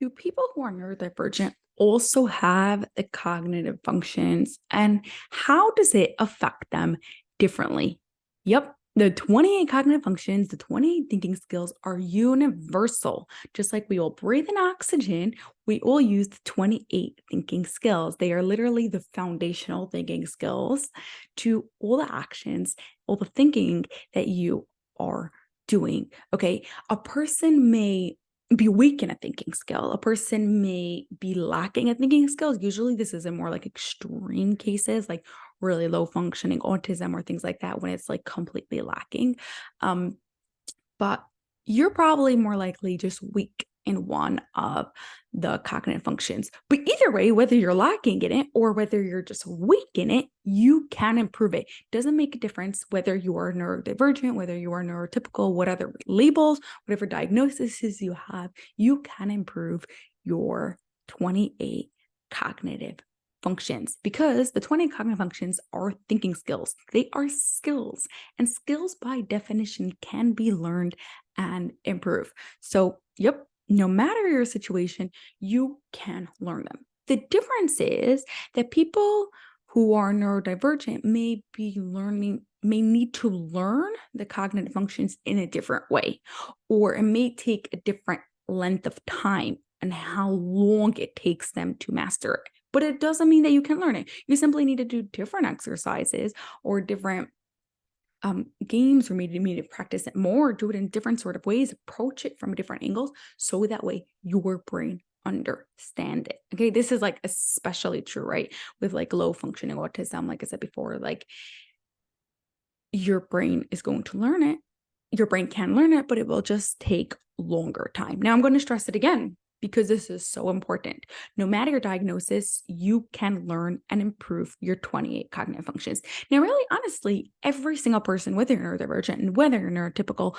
Do people who are neurodivergent also have the cognitive functions, and how does it affect them differently? Yep, the 28 cognitive functions, the 28 thinking skills are universal. Just like we all breathe in oxygen, we all use the 28 thinking skills. They are literally the foundational thinking skills to all the actions, all the thinking that you are doing. Okay, a person may be weak in a thinking skill. A person may be lacking at thinking skills. Usually, this is in more like extreme cases, like really low functioning autism or things like that, when it's like completely lacking. Um, but you're probably more likely just weak in one of the cognitive functions. But either way, whether you're lacking in it or whether you're just weak in it, you can improve it. Doesn't make a difference whether you are neurodivergent, whether you are neurotypical, what other labels, whatever diagnoses you have, you can improve your 28 cognitive functions, because the 20 cognitive functions are thinking skills. They are skills, and skills by definition can be learned and improved. So, yep, no matter your situation, you can learn them. The difference is that people who are neurodivergent may need to learn the cognitive functions in a different way, or it may take a different length of time and how long it takes them to master it. But it doesn't mean that you can learn it. You simply need to do different exercises or different games, or maybe need to practice it more, do it in different sort of ways, approach it from different angles, so that way your brain understand it. Okay, this is like especially true, right? With like low functioning autism, like I said before, like your brain is going to learn it. Your brain can learn it, but it will just take longer time. Now, I'm going to stress it again because this is so important. No matter your diagnosis, you can learn and improve your 28 cognitive functions. Now, really, honestly, every single person, whether you're neurodivergent and whether you're neurotypical,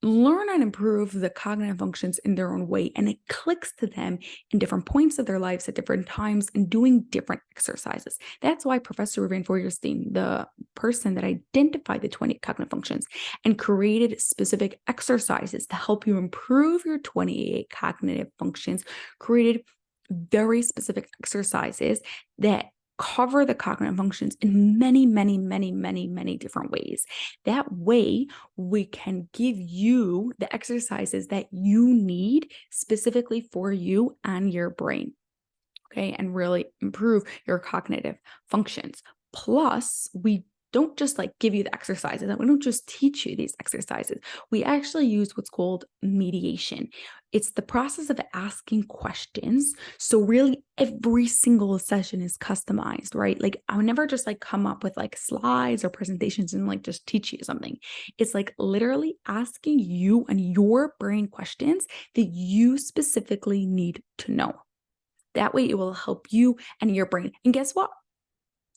learn and improve the cognitive functions in their own way, and it clicks to them in different points of their lives at different times and doing different exercises. That's why Professor Van Feuerstein, the person that identified the 20 cognitive functions and created specific exercises to help you improve your 28 cognitive functions, created very specific exercises that cover the cognitive functions in many, many, many, many, many different ways. That way, we can give you the exercises that you need specifically for you and your brain. Okay, and really improve your cognitive functions. Plus, we don't just like give you the exercises, and we don't just teach you these exercises. We actually use what's called mediation. It's the process of asking questions. So really every single session is customized, right? Like I would never just like come up with like slides or presentations and like just teach you something. It's like literally asking you and your brain questions that you specifically need to know. That way it will help you and your brain. And guess what?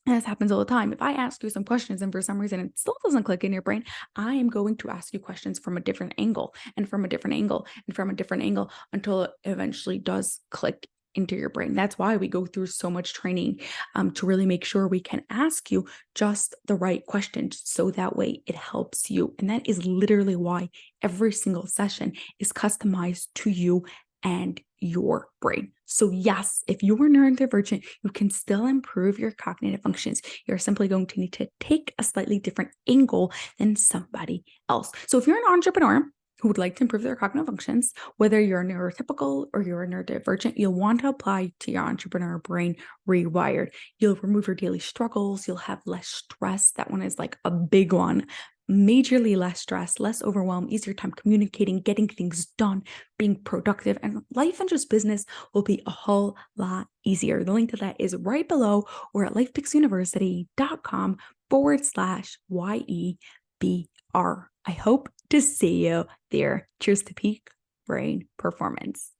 This happens all the time. If I ask you some questions and for some reason it still doesn't click in your brain, I am going to ask you questions from a different angle and from a different angle and from a different angle until it eventually does click into your brain. That's why we go through so much training to really make sure we can ask you just the right questions, so that way it helps you. And that is literally why every single session is customized to you and your brain. So yes, if you are neurodivergent, you can still improve your cognitive functions. You're simply going to need to take a slightly different angle than somebody else. So if you're an entrepreneur who would like to improve their cognitive functions, whether you're neurotypical or you're neurodivergent, you'll want to apply to your entrepreneur brain rewired. You'll remove your daily struggles. You'll have less stress. That one is like a big one. Majorly less stress, less overwhelm, easier time communicating, getting things done, being productive, and life and just business will be a whole lot easier. The link to that is right below or at lifepixuniversity.com/YEBR. I hope to see you there. Cheers to peak brain performance.